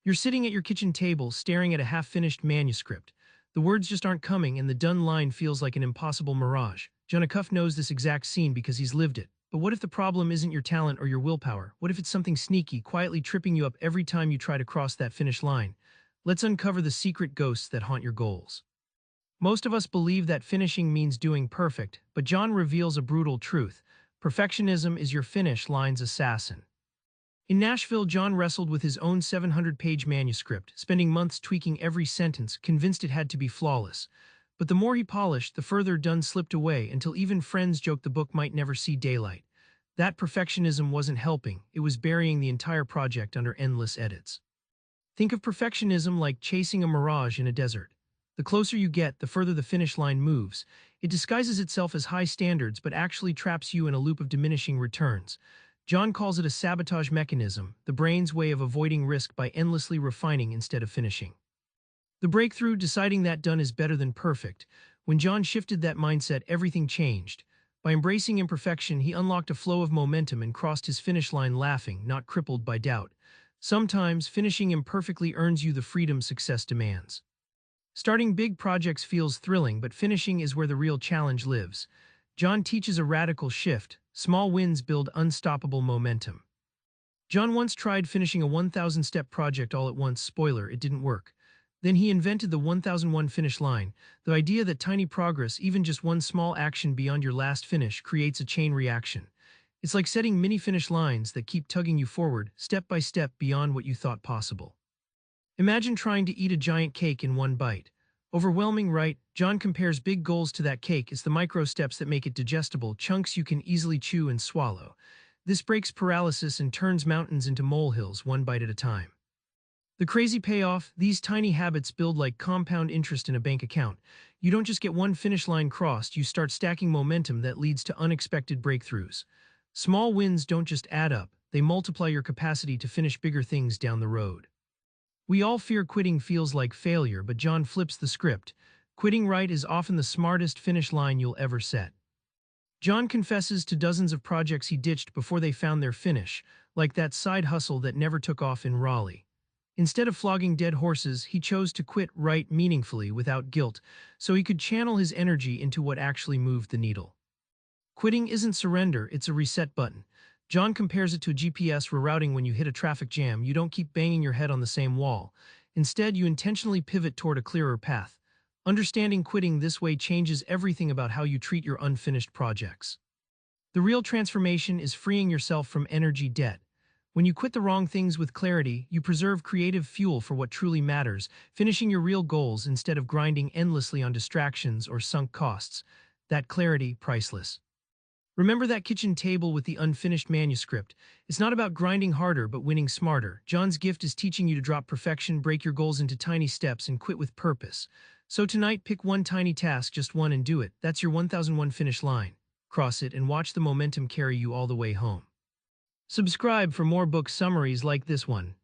You're sitting at your kitchen table staring at a half-finished manuscript. The words just aren't coming and the done line feels like an impossible mirage. Jon Acuff knows this exact scene because he's lived it. But what if the problem isn't your talent or your willpower? What if it's something sneaky, quietly tripping you up every time you try to cross that finish line? Let's uncover the secret ghosts that haunt your goals. Most of us believe that finishing means doing perfect, but Jon reveals a brutal truth. Perfectionism is your finish line's assassin. In Nashville, Jon wrestled with his own 700-page manuscript, spending months tweaking every sentence, convinced it had to be flawless. But the more he polished, the further done slipped away until even friends joked the book might never see daylight. That perfectionism wasn't helping, it was burying the entire project under endless edits. Think of perfectionism like chasing a mirage in a desert. The closer you get, the further the finish line moves. It disguises itself as high standards but actually traps you in a loop of diminishing returns. Jon calls it a sabotage mechanism, the brain's way of avoiding risk by endlessly refining instead of finishing. The breakthrough, deciding that done is better than perfect. When Jon shifted that mindset, everything changed. By embracing imperfection, he unlocked a flow of momentum and crossed his finish line laughing, not crippled by doubt. Sometimes, finishing imperfectly earns you the freedom success demands. Starting big projects feels thrilling, but finishing is where the real challenge lives. Jon teaches a radical shift. Small wins build unstoppable momentum. Jon once tried finishing a 1,000-step project all at once. Spoiler, it didn't work. Then he invented the 1001 finish line, the idea that tiny progress, even just one small action beyond your last finish, creates a chain reaction. It's like setting mini finish lines that keep tugging you forward, step by step, beyond what you thought possible. Imagine trying to eat a giant cake in one bite. Overwhelming, right? Jon compares big goals to that cake. It's the micro steps that make it digestible, chunks you can easily chew and swallow. This breaks paralysis and turns mountains into molehills, one bite at a time. The crazy payoff: these tiny habits build like compound interest in a bank account. You don't just get one finish line crossed, you start stacking momentum that leads to unexpected breakthroughs. Small wins don't just add up, they multiply your capacity to finish bigger things down the road. We all fear quitting feels like failure, but Jon flips the script. Quitting right is often the smartest finish line you'll ever set. Jon confesses to dozens of projects he ditched before they found their finish, like that side hustle that never took off in Raleigh. Instead of flogging dead horses, he chose to quit right meaningfully without guilt, so he could channel his energy into what actually moved the needle. Quitting isn't surrender, it's a reset button. Jon compares it to a GPS rerouting. When you hit a traffic jam, you don't keep banging your head on the same wall. Instead, you intentionally pivot toward a clearer path. Understanding quitting this way changes everything about how you treat your unfinished projects. The real transformation is freeing yourself from energy debt. When you quit the wrong things with clarity, you preserve creative fuel for what truly matters, finishing your real goals instead of grinding endlessly on distractions or sunk costs. That clarity, priceless. Remember that kitchen table with the unfinished manuscript. It's not about grinding harder, but winning smarter. Jon's gift is teaching you to drop perfection, break your goals into tiny steps, and quit with purpose. So tonight, pick one tiny task, just one, and do it. That's your 1001 finish line. Cross it and watch the momentum carry you all the way home. Subscribe for more book summaries like this one.